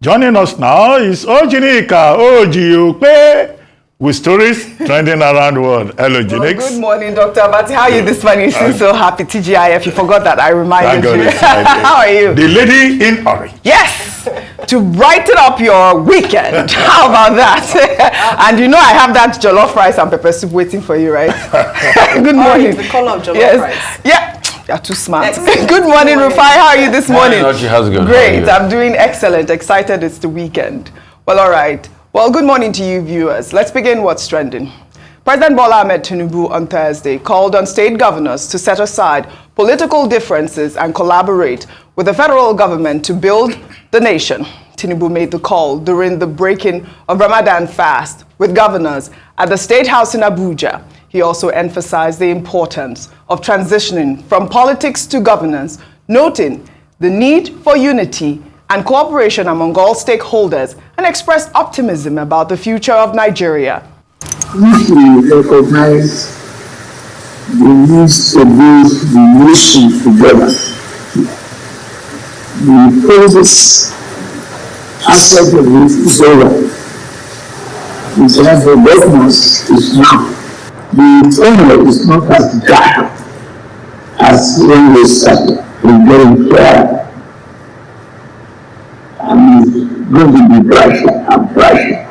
Joining us now is OjyOkpe with stories trending around the world. Hello, Jinx. Good morning, Dr. Abati. How are you this morning? You seem so happy. TGIF, you forgot that. I reminded you. How are you? The lady in orange. Yes, to brighten up your weekend. How about that? And you know I have that jollof rice and pepper soup waiting for you, right? Good morning. The color of jollof rice. Yeah. You're too smart. Good morning, Rufai. How are you this morning? How's it going? Great. I'm doing excellent. Excited it's the weekend. Well, all right. Well, good morning to you viewers. Let's begin what's trending. President Bola Tinubu on Thursday called on state governors to set aside political differences and collaborate with the federal government to build the nation. Tinubu made the call during the breaking of Ramadan fast with governors at the State House in Abuja. He also emphasized the importance of transitioning from politics to governance, noting the need for unity and cooperation among all stakeholders, and expressed optimism about the future of Nigeria. If we recognize the need to build the nation together, the closest aspect of it is over. In terms of governance, is now. The framework is not as dark as when we started. We're getting clearer. And it's going to be brighter and brighter.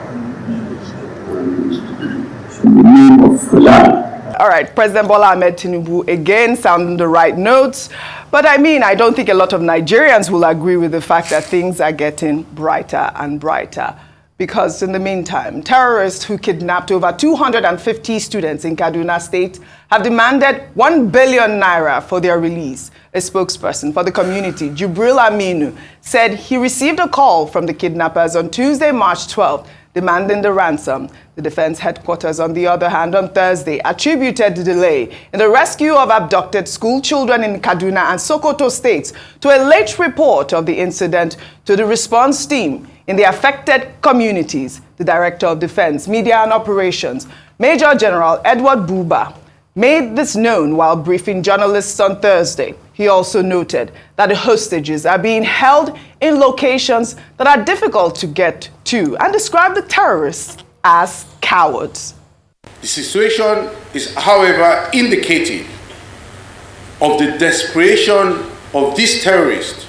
In the name of Allah. All right, President Bola Tinubu again sounding the right notes. But I mean, I don't think a lot of Nigerians will agree with the fact that things are getting brighter and brighter. Because in the meantime, terrorists who kidnapped over 250 students in Kaduna State have demanded 1 billion naira for their release. A spokesperson for the community, Jubril Aminu, said he received a call from the kidnappers on Tuesday, March 12th, demanding the ransom. The defense headquarters, on the other hand, on Thursday, attributed the delay in the rescue of abducted school children in Kaduna and Sokoto States to a late report of the incident to the response team in the affected communities. The Director of Defense, Media and Operations, Major General Edward Buba, made this known while briefing journalists on Thursday. He also noted that the hostages are being held in locations that are difficult to get to and described the terrorists as cowards. The situation is, however, indicative of the desperation of these terrorists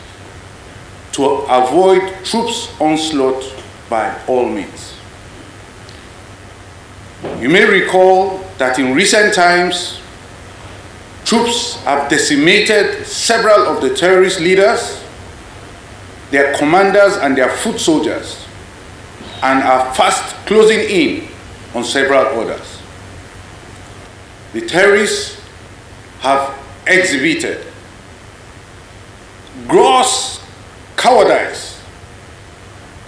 to avoid troops' onslaught by all means. You may recall that in recent times, troops have decimated several of the terrorist leaders, their commanders and their foot soldiers, and are fast closing in on several others. The terrorists have exhibited gross cowardice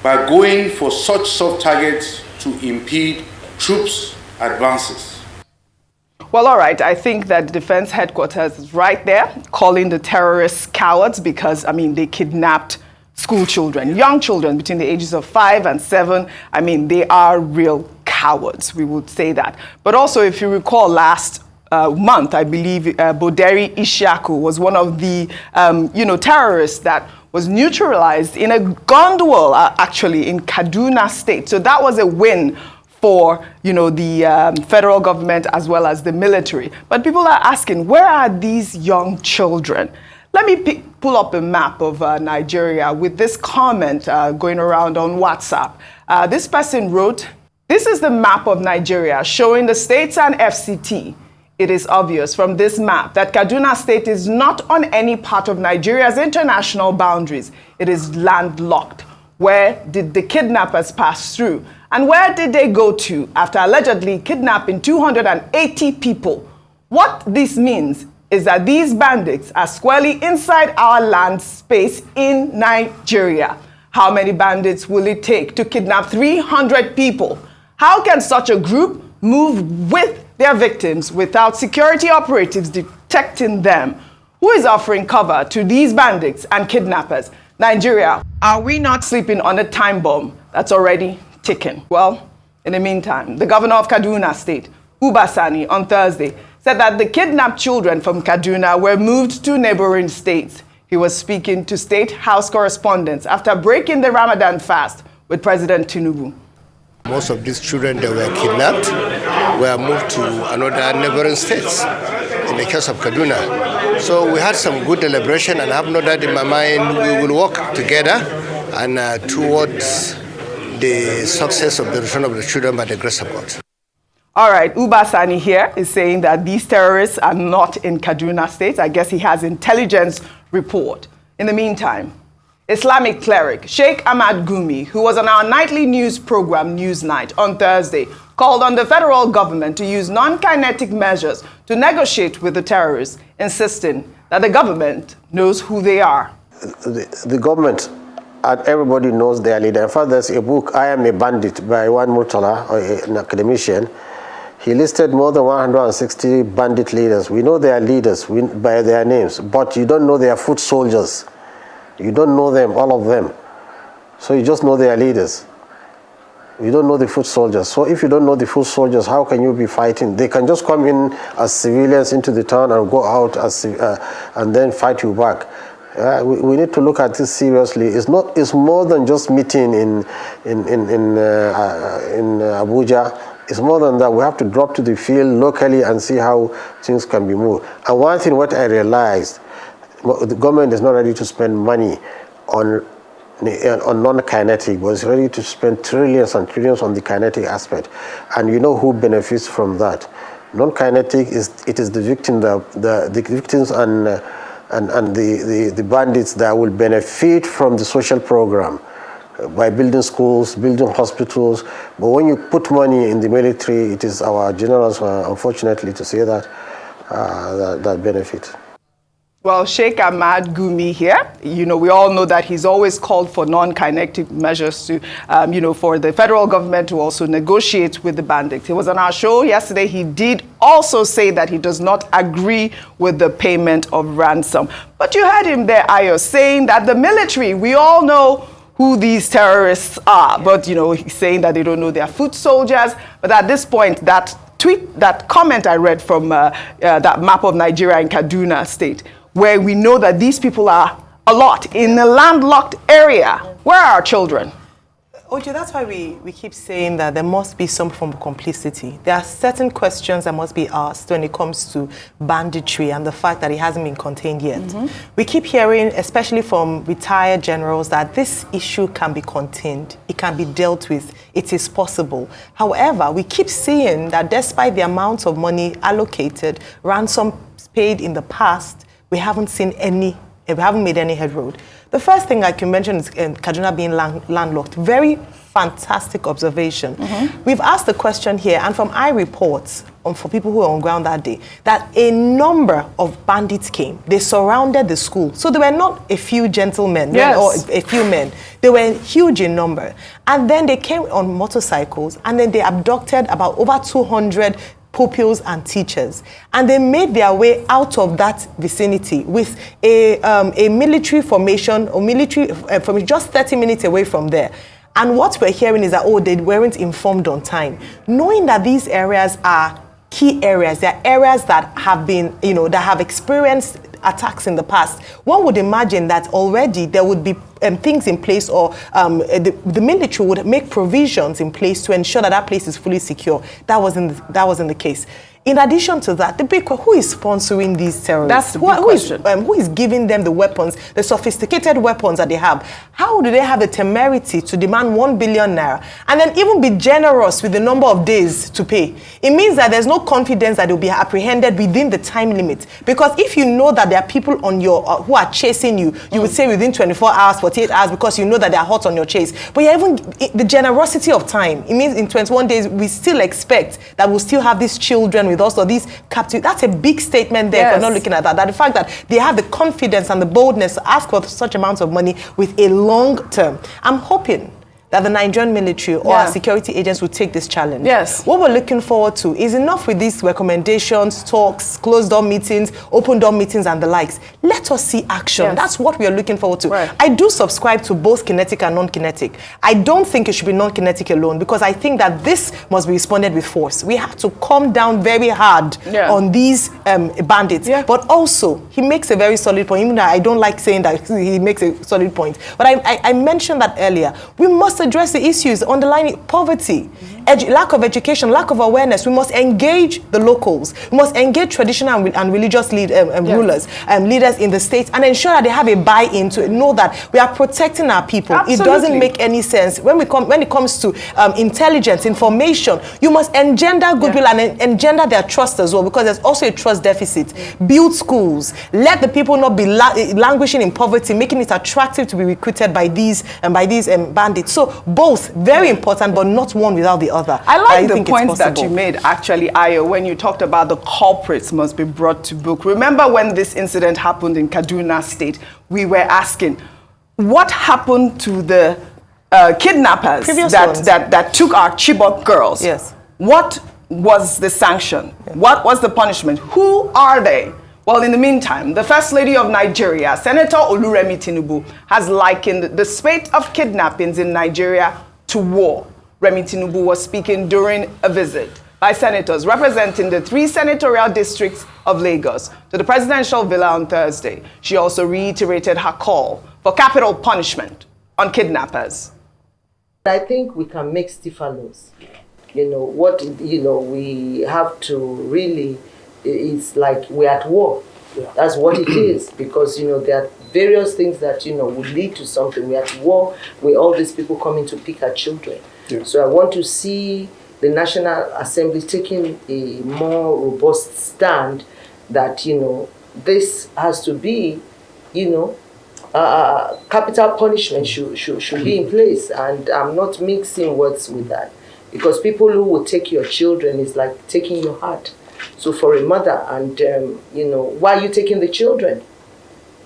by going for such soft targets to impede troops' advances. Well, all right, I think that the defense headquarters is right there calling the terrorists cowards because, I mean, they kidnapped school children, young children between the ages of 5 and 7. I mean, they are real cowards, we would say that. But also, if you recall last month, I believe Boderi Ishaku was one of the, terrorists that was neutralized in a gun duel, actually, in Kaduna State. So that was a win for, the federal government as well as the military. But people are asking, where are these young children? Let me pull up a map of Nigeria with this comment going around on WhatsApp. This person wrote, "This is the map of Nigeria showing the states and FCT. It is obvious from this map that Kaduna State is not on any part of Nigeria's international boundaries. It is landlocked. Where did the kidnappers pass through? And where did they go to after allegedly kidnapping 280 people? What this means is that these bandits are squarely inside our land space in Nigeria. How many bandits will it take to kidnap 300 people? How can such a group move with their victims without security operatives detecting them? Who is offering cover to these bandits and kidnappers? Nigeria, are we not sleeping on a time bomb that's already ticking? Well, in the meantime, the governor of Kaduna State, Uba Sani, on Thursday, said that the kidnapped children from Kaduna were moved to neighboring states. He was speaking to State House correspondents after breaking the Ramadan fast with President Tinubu. Most of these children that were kidnapped were moved to another neighboring states, in the case of Kaduna. So we had some good deliberation, and I have no doubt in my mind we will work together and towards the success of the return of the children by the grace of God. All right, Uba Sani here is saying that these terrorists are not in Kaduna State. I guess he has intelligence report. In the meantime, Islamic cleric Sheikh Ahmad Gumi, who was on our nightly news program Newsnight on Thursday, called on the federal government to use non-kinetic measures to negotiate with the terrorists, insisting that the government knows who they are. The government and everybody knows their leader. In fact, there's a book, I Am a Bandit, by one Murtala, an academician. He listed more than 160 bandit leaders. We know their leaders by their names, but you don't know their foot soldiers. You don't know them, all of them. So you just know their leaders. You don't know the foot soldiers. So if you don't know the foot soldiers, how can you be fighting? They can just come in as civilians into the town and go out as and then fight you back. We need to look at this seriously. It's more than just meeting in Abuja. It's more than that. We have to drop to the field locally and see how things can be moved. And one thing, what I realized, the government is not ready to spend money on non-kinetic, but it's ready to spend trillions and trillions on the kinetic aspect. And you know who benefits from that? Non-kinetic is the victim, the victims and the bandits that will benefit from the social program by building schools, building hospitals. But when you put money in the military, it is our generals, unfortunately, to say that that benefit. Well, Sheikh Ahmad Gumi here, we all know that he's always called for non-kinetic measures to, for the federal government to also negotiate with the bandits. He was on our show yesterday. He did also say that he does not agree with the payment of ransom. But you heard him there, Ayo, saying that the military, we all know who these terrorists are. But, he's saying that they don't know their foot soldiers. But at this point, that comment I read from that map of Nigeria and Kaduna State, where we know that these people are a lot in a landlocked area. Where are our children? Ojo, that's why we keep saying that there must be some form of complicity. There are certain questions that must be asked when it comes to banditry and the fact that it hasn't been contained yet. We keep hearing, especially from retired generals, that this issue can be contained. It can be dealt with. It is possible. However, we keep seeing that despite the amount of money allocated, ransom paid in the past, we haven't seen any, we haven't made any headroad. The first thing I can mention is Kaduna being landlocked. Very fantastic observation. We've asked the question here, and from reports, for people who were on ground that day, that a number of bandits came. They surrounded the school. So they were not a few gentlemen, or a few men. They were huge in number. And then they came on motorcycles, and then they abducted about over 200 pupils and teachers, and they made their way out of that vicinity with a military formation or military from just 30 minutes away from there. And what we're hearing is that they weren't informed on time, knowing that these areas are key areas. They're areas that have been, that have experienced attacks in the past. One would imagine that already there would be things in place, or the military would make provisions in place to ensure that that place is fully secure. That wasn't the case. In addition to that, the big question, who is sponsoring these terrorists? That's the big question. Who is giving them the weapons, the sophisticated weapons that they have? How do they have the temerity to demand 1 billion naira and then even be generous with the number of days to pay? It means that there's no confidence that they'll be apprehended within the time limit. Because if you know that there are people on your who are chasing you, you would say within 24 hours, 48 hours, because you know that they're hot on your chase. But you're even the generosity of time. It means in 21 days, we still expect that we'll still have these children with us, or these captives. That's a big statement there. If you're not looking at that. That the fact that they have the confidence and the boldness to ask for such amounts of money with a long term. I'm hoping that the Nigerian military or our security agents will take this challenge. Yes. What we're looking forward to is enough with these recommendations, talks, closed-door meetings, open-door meetings, and the likes. Let us see action. Yes. That's what we are looking forward to. Right. I do subscribe to both kinetic and non-kinetic. I don't think it should be non-kinetic alone, because I think that this must be responded with force. We have to calm down very hard on these bandits. But also, he makes a very solid point. Even though I don't like saying that he makes a solid point. But I mentioned that earlier. We must address the issues underlying poverty, lack of education, lack of awareness. We must engage the locals. We must engage traditional and religious rulers, leaders in the states, and ensure that they have a buy-in to know that we are protecting our people. Absolutely. It doesn't make any sense when it comes to intelligence, information. You must engender goodwill and engender their trust as well, because there's also a trust deficit. Build schools. Let the people not be languishing in poverty, making it attractive to be recruited by these bandits. So both very important, but not one without the other. I like the points that you made, actually, Ayo, when you talked about the culprits must be brought to book. Remember when this incident happened in Kaduna State, we were asking, what happened to the kidnappers that took our Chibok girls? Yes. What was the sanction? What was the punishment? Who are they? Well, in the meantime, the First Lady of Nigeria, Senator Remi Tinubu, has likened the spate of kidnappings in Nigeria to war. Remi Tinubu was speaking during a visit by senators representing the 3 senatorial districts of Lagos to the presidential villa on Thursday. She also reiterated her call for capital punishment on kidnappers. I think we can make stiffer laws. We have to really, it's like we're at war. That's what it is, because, there are various things that, will lead to something. We're at war with all these people coming to pick our children. Yeah. So I want to see the National Assembly taking a more robust stand that, this has to be, capital punishment should be in place. And I'm not mixing words with that, because people who will take your children is like taking your heart. So for a mother, and why are you taking the children?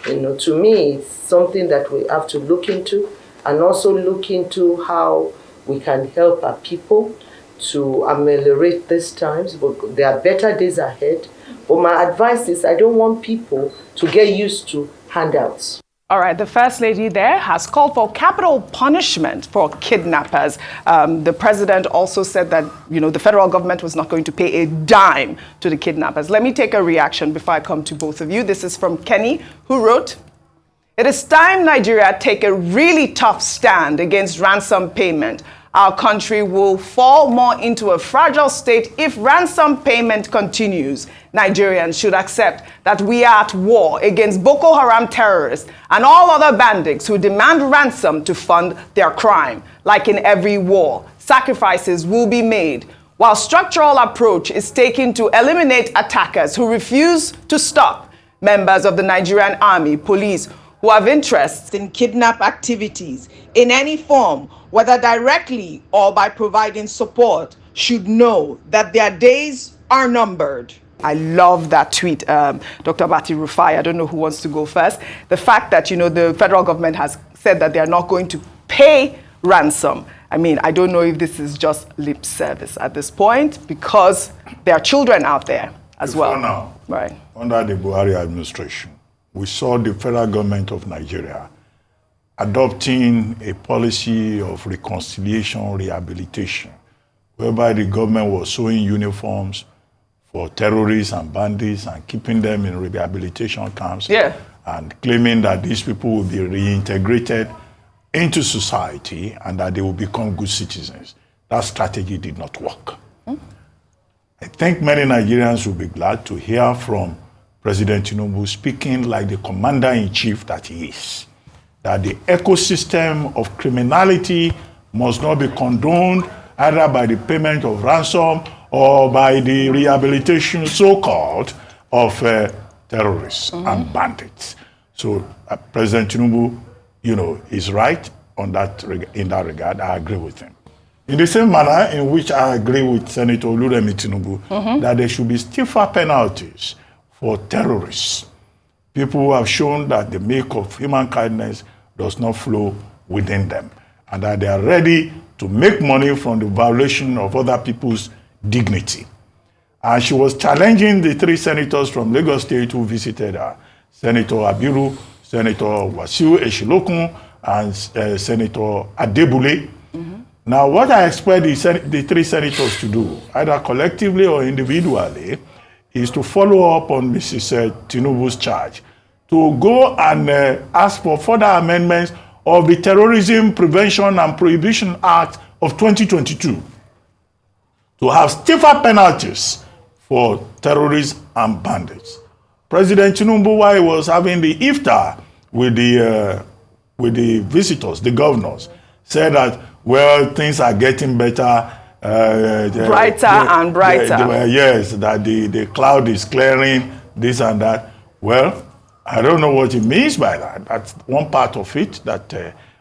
To me, it's something that we have to look into, and also look into how we can help our people to ameliorate these times. But there are better days ahead. But my advice is, I don't want people to get used to handouts. All right, the First Lady there has called for capital punishment for kidnappers. The president also said that, the federal government was not going to pay a dime to the kidnappers. Let me take a reaction before I come to both of you. This is from Kenny, who wrote, "It is time Nigeria take a really tough stand against ransom payment. Our country will fall more into a fragile state if ransom payment continues. Nigerians should accept that we are at war against Boko Haram terrorists and all other bandits who demand ransom to fund their crime. Like in every war, sacrifices will be made, while structural approach is taken to eliminate attackers who refuse to stop. Members of the Nigerian Army, police, who have interests in kidnap activities in any form, whether directly or by providing support, should know that their days are numbered." I love that tweet, Dr. Bati Rufai. I don't know who wants to go first. The fact that, the federal government has said that they're not going to pay ransom. I mean, I don't know if this is just lip service at this point, because there are children out there as well. Now, right. Under the Buhari administration, we saw the federal government of Nigeria adopting a policy of reconciliation, rehabilitation, whereby the government was sewing uniforms for terrorists and bandits and keeping them in rehabilitation camps, and claiming that these people will be reintegrated into society and that they will become good citizens. That strategy did not work. I think many Nigerians will be glad to hear from President Tinubu speaking like the commander-in-chief that he is, that the ecosystem of criminality must not be condoned either by the payment of ransom or by the rehabilitation, so-called, of terrorists and bandits. So President Tinubu, is right on that in that regard. I agree with him. In the same manner in which I agree with Senator Remi Tinubu, that there should be stiffer penalties for terrorists, people who have shown that the milk of human kindness does not flow within them. and that they are ready to make money from the violation of other people's dignity. And she was challenging the 3 senators from Lagos State who visited her, Senator Abiru, Senator Wasiu Eshilokun, and Senator Adebule. Now, what I expect the 3 senators to do, either collectively or individually, is to follow up on Mrs. Tinubu's charge, to go and ask for further amendments of the Terrorism Prevention and Prohibition Act of 2022, to have stiffer penalties for terrorists and bandits. President Tinubu, while he was having the iftar with the visitors, the governors, said that, well, things are getting better. Brighter and brighter. Yes, that the cloud is clearing, this and that. Well, I don't know what he means by that. That's one part of it, that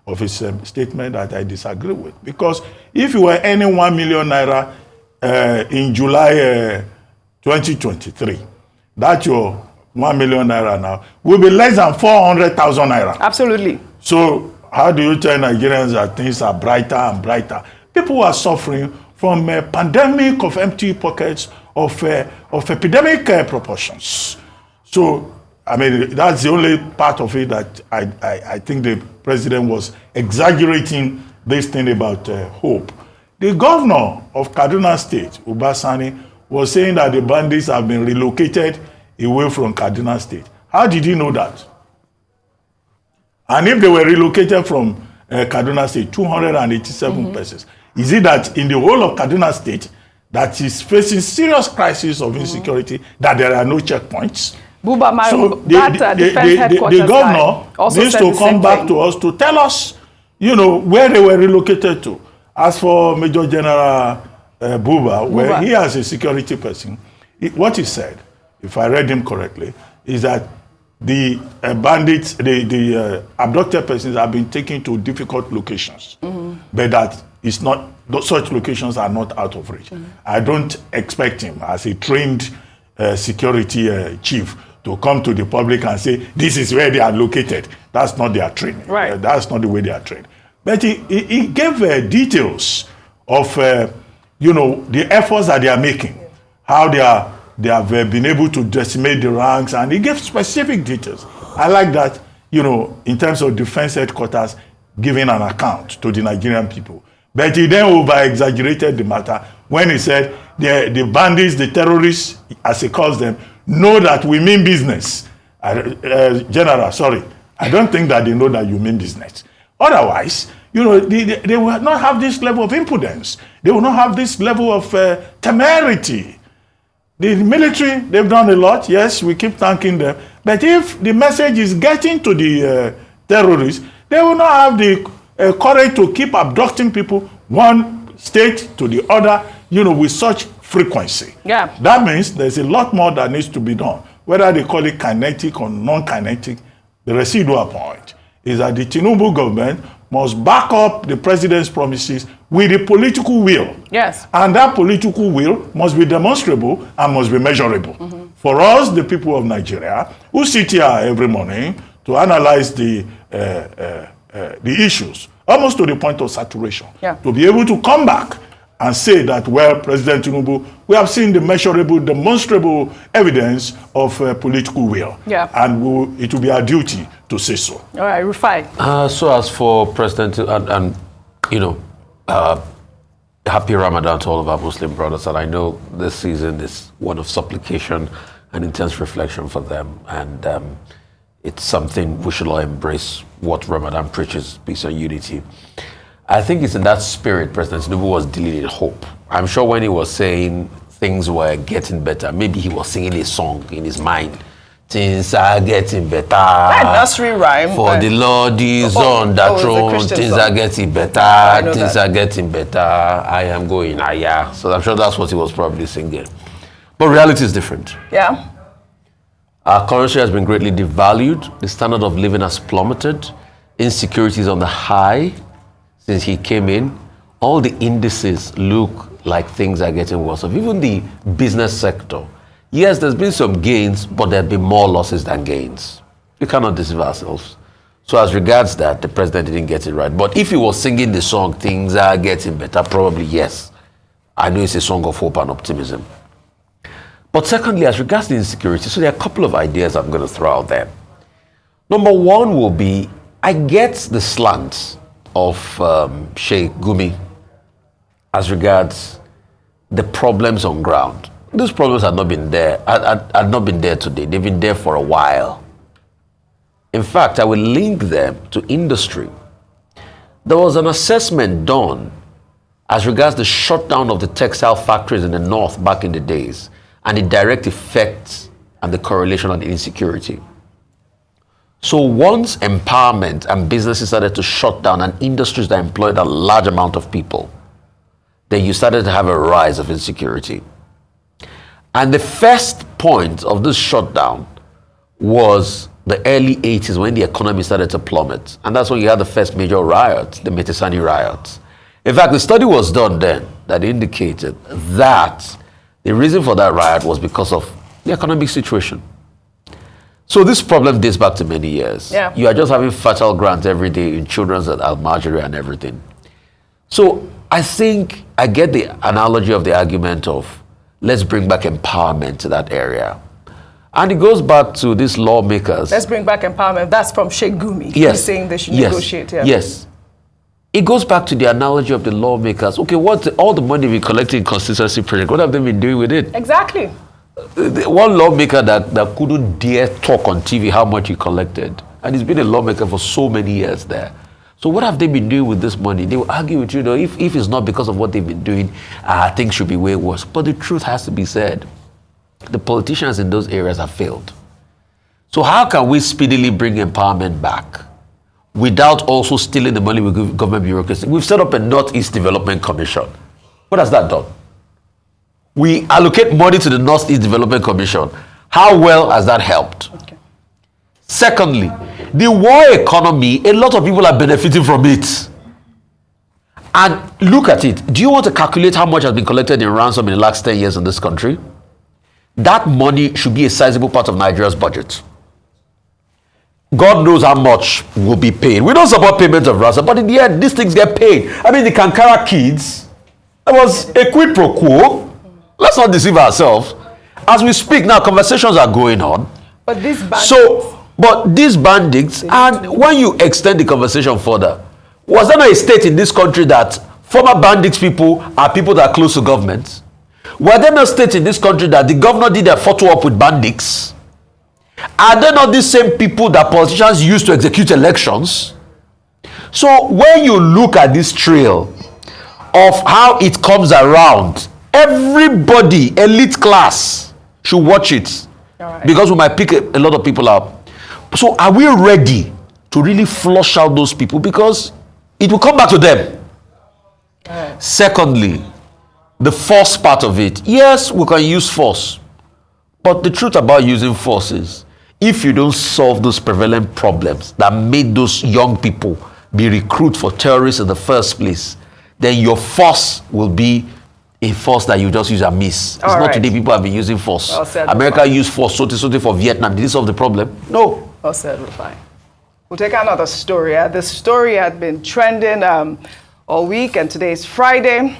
of his statement that I disagree with. Because if you were earning 1 million naira in July 2023, that your 1 million naira now will be less than 400,000 naira. Absolutely. So how do you tell Nigerians that things are brighter and brighter? People are suffering from a pandemic of empty pockets of epidemic proportions. So, I mean, that's the only part of it that I think the president was exaggerating this thing about hope. The governor of Kaduna State, Ubasani, was saying that the bandits have been relocated away from Kaduna State. How did he know that? And if they were relocated from Kaduna State, 287 persons, is it that in the whole of Kaduna State that is facing serious crisis of insecurity, that there are no checkpoints? Buba, so the governor needs to come back to us to tell us, you know, where they were relocated to. As for Major General Buba, where he as a security person, what he said, if I read him correctly, is that the bandits, the abducted persons have been taken to difficult locations, but that it's not, such locations are not out of reach. I don't expect him as a trained security chief to come to the public and say, this is where they are located. That's not their training. Right. That's not the way they are trained. But he gave details of, you know, the efforts that they are making, how they have been able to decimate the ranks, and he gave specific details. I like that, you know, in terms of defense headquarters, giving an account to the Nigerian people. But he then over-exaggerated the matter when he said the bandits, the terrorists, as he calls them, know that we mean business. General, sorry, I don't think that they know that you mean business. Otherwise, you know, they will not have this level of impudence. They will not have this level of temerity. The military, they've done a lot. Yes, we keep thanking them. But if the message is getting to the terrorists, they will not have the courage to keep abducting people one state to the other, you know, with such frequency. Yeah. That means there's a lot more that needs to be done. Whether they call it kinetic or non-kinetic, the residual point is that the Tinubu government must back up the president's promises with the political will. Yes. And that political will must be demonstrable and must be measurable. For us, the people of Nigeria, who sit here every morning to analyze the issues, almost to the point of saturation, to be able to come back and say that, well, President Tinubu, we have seen the measurable, demonstrable evidence of political will. Yeah. And it will be our duty to say so. All right, Rufai. So as for President, and you know, happy Ramadan to all of our Muslim brothers. And I know this season is one of supplication and intense reflection for them. And it's something we should all embrace, what Ramadan preaches, peace and unity. I think it's in that spirit President Tinubu was dealing in hope. I'm sure when he was saying things were getting better, maybe he was singing a song in his mind. Things are getting better. That nursery rhyme. For the Lord is on the throne. Things are getting better. Things are getting better. I am going higher. So I'm sure that's what he was probably singing. But reality is different. Yeah. Our currency has been greatly devalued. The standard of living has plummeted. Insecurity is on the high. Since he came in, all the indices look like things are getting worse. Even the business sector. Yes, there's been some gains, but there have been more losses than gains. We cannot deceive ourselves. So as regards that, the president didn't get it right. But if he was singing the song, things are getting better, probably yes. I know it's a song of hope and optimism. But secondly, as regards the insecurity, so there are a couple of ideas I'm going to throw out there. Number one will be, I get the slant of Sheikh Gumi as regards the problems on ground. Those problems have not been there, had not been there today. They've been there for a while. In fact, I will link them to industry. There was an assessment done as regards the shutdown of the textile factories in the north back in the days and the direct effects and the correlation on the insecurity. So once empowerment and businesses started to shut down and industries that employed a large amount of people, then you started to have a rise of insecurity. And the first point of this shutdown was the early 80s when the economy started to plummet. And that's when you had the first major riot, the Metisani riots. In fact, the study was done then that indicated that the reason for that riot was because of the economic situation. So this problem dates back to many years. Yeah. You are just having fertile ground every day in children's almagery and everything. So I think I get the analogy of the argument of let's bring back empowerment to that area. And it goes back to these lawmakers. Let's bring back empowerment. That's from Sheikh Gumi. Yes. He's saying they should Yes. negotiate. Yeah. Yes. It goes back to the analogy of the lawmakers. Okay, all the money we collected in constituency project, what have they been doing with it? Exactly. One lawmaker that couldn't dare talk on TV how much he collected. And he's been a lawmaker for so many years there. So what have they been doing with this money? They will argue with you, though, if it's not because of what they've been doing, things should be way worse. But the truth has to be said. The politicians in those areas have failed. So how can we speedily bring empowerment back without also stealing the money with government bureaucracy? We've set up a Northeast Development Commission. What has that done? We allocate money to the Northeast Development Commission. How well has that helped? Okay. Secondly, the war economy, a lot of people are benefiting from it. And look at it. Do you want to calculate how much has been collected in ransom in the last 10 years in this country? That money should be a sizable part of Nigeria's budget. God knows how much will be paid. We don't support payment of ransom, but in the end, these things get paid. I mean, the Kankara kids, there was a quid pro quo. Let's not deceive ourselves. As we speak now, conversations are going on. But these bandits... But these bandits, and when you extend the conversation further, was there not a state in this country that former bandits people are people that are close to government? Were there not states in this country that the governor did a photo op with bandits? Are they not the same people that politicians use to execute elections? So when you look at this trail of how it comes around, everybody, elite class, should watch it. Right. Because we might pick a lot of people up. So are we ready to really flush out those people? Because it will come back to them. Right. Secondly, the force part of it. Yes, we can use force. But the truth about using force is, if you don't solve those prevalent problems that made those young people be recruited for terrorists in the first place, then your force will be a force that you just use and miss. It's not today people have been using force. America used force so for Vietnam. Did it solve the problem? No. Well said, Rufai. We'll take another story. This story had been trending all week, and today is Friday.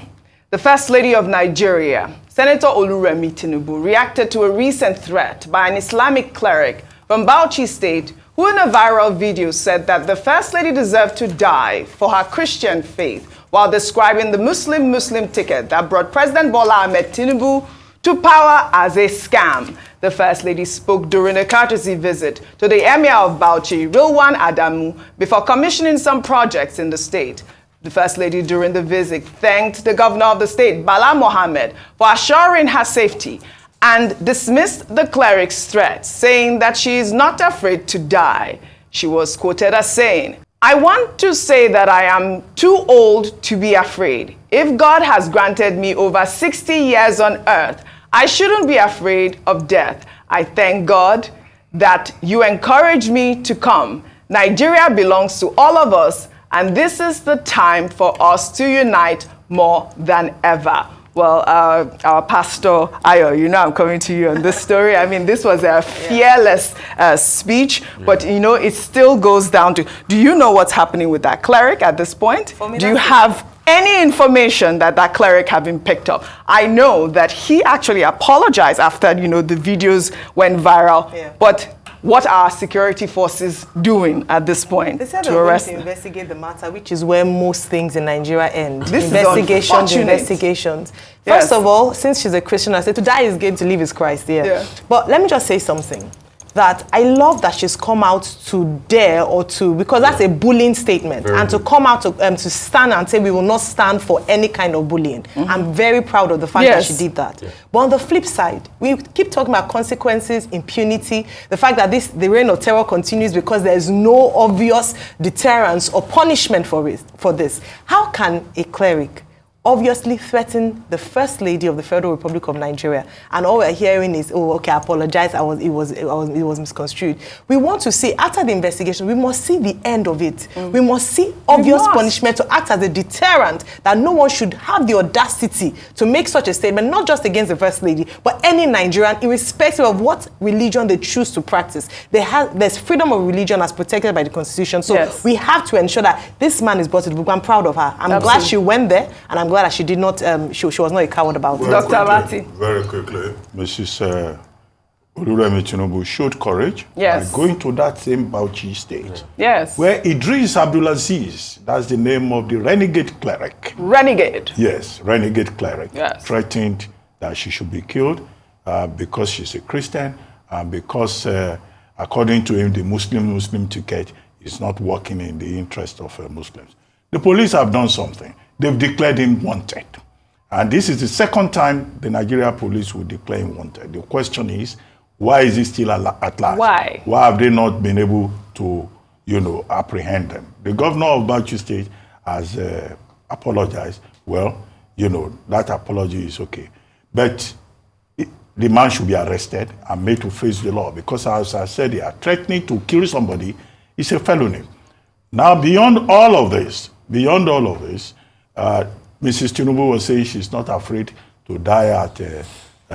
The First Lady of Nigeria, Senator Remi Tinubu, reacted to a recent threat by an Islamic cleric from Bauchi State, who in a viral video said that the First Lady deserved to die for her Christian faith, while describing the Muslim ticket that brought President Bola Tinubu to power as a scam. The First Lady spoke during a courtesy visit to the Emir of Bauchi, Rilwan Adamu, before commissioning some projects in the state. The First Lady during the visit thanked the governor of the state, Bala Mohammed, for assuring her safety and dismissed the cleric's threats, saying that she is not afraid to die. She was quoted as saying, "I want to say that I am too old to be afraid. If God has granted me over 60 years on earth, I shouldn't be afraid of death. I thank God that you encouraged me to come. Nigeria belongs to all of us, and this is the time for us to unite more than ever." Well, our pastor, Ayo, you know I'm coming to you on this story. I mean, this was a fearless speech, but, you know, it still goes down to, do you know what's happening with that cleric at this point? Do you have any information that that cleric have been picked up? I know that he actually apologized after, you know, the videos went viral, but what are security forces doing at this point they said to arrest to investigate the matter, which is where most things in Nigeria end. This Investigations. First of all, since she's a Christian, I said to die is gain, to live is Christ. But let me just say something. That I love that she's come out to dare or to, because that's a bullying statement, and to come out to stand and say we will not stand for any kind of bullying. I'm very proud of the fact that she did that. But on the flip side, we keep talking about consequences, impunity, the fact that the reign of terror continues because there is no obvious deterrence or punishment for this. How can a cleric obviously threaten the First Lady of the Federal Republic of Nigeria, and all we're hearing is, oh, okay, I apologize, it was misconstrued. We want to see, after the investigation, we must see the end of it. We must see obvious punishment to act as a deterrent, that no one should have the audacity to make such a statement, not just against the First Lady, but any Nigerian, irrespective of what religion they choose to practice. There's freedom of religion as protected by the Constitution, so we have to ensure that this man is brought to the book. I'm proud of her. I'm glad she went there, and I'm glad that she did not, she was not a coward about it. Dr. Abati. Very quickly, Mrs. Remi Tinubu showed courage by going to that same Bauchi state. Where Idris Abdulaziz, that's the name of the renegade cleric. Renegade? Yes, renegade cleric. Threatened that she should be killed because she's a Christian and because, according to him, the Muslim ticket is not working in the interest of Muslims. The police have done something. They've declared him wanted. And this is the second time the Nigeria police will declare him wanted. The question is, why is he still at large? Why? Why have they not been able to, you know, apprehend them? The governor of Bauchi State has apologized. Well, you know, that apology is okay. But the man should be arrested and made to face the law because, as I said, threatening to kill somebody is a felony. Now, beyond all of this, Mrs. Tinubu was saying she's not afraid to die at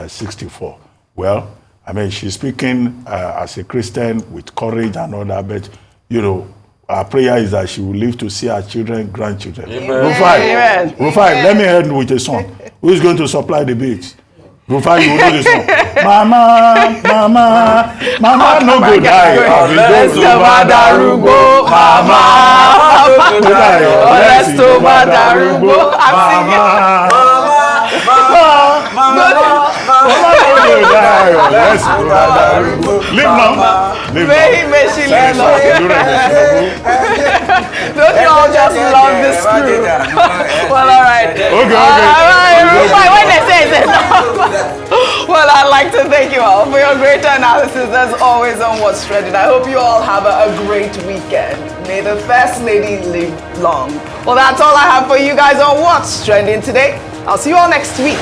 64. Well, I mean, she's speaking as a Christian with courage and all that, but, you know, our prayer is that she will live to see her children, grandchildren. Rufai, let me end with a song. Who is going to supply the beats? Rufai, you will know the song. Mama, no go die. Let's go Madarugo, Mama. Let's go Madarugo. May she live long. Don't you all just love this crew? Well, all right. Rufai, when they say it's enough. Well, I'd like to thank you all for your great analysis, as always, on What's Trending. I hope you all have a great weekend. May the First Lady live long. Well, that's all I have for you guys on What's Trending today. I'll see you all next week.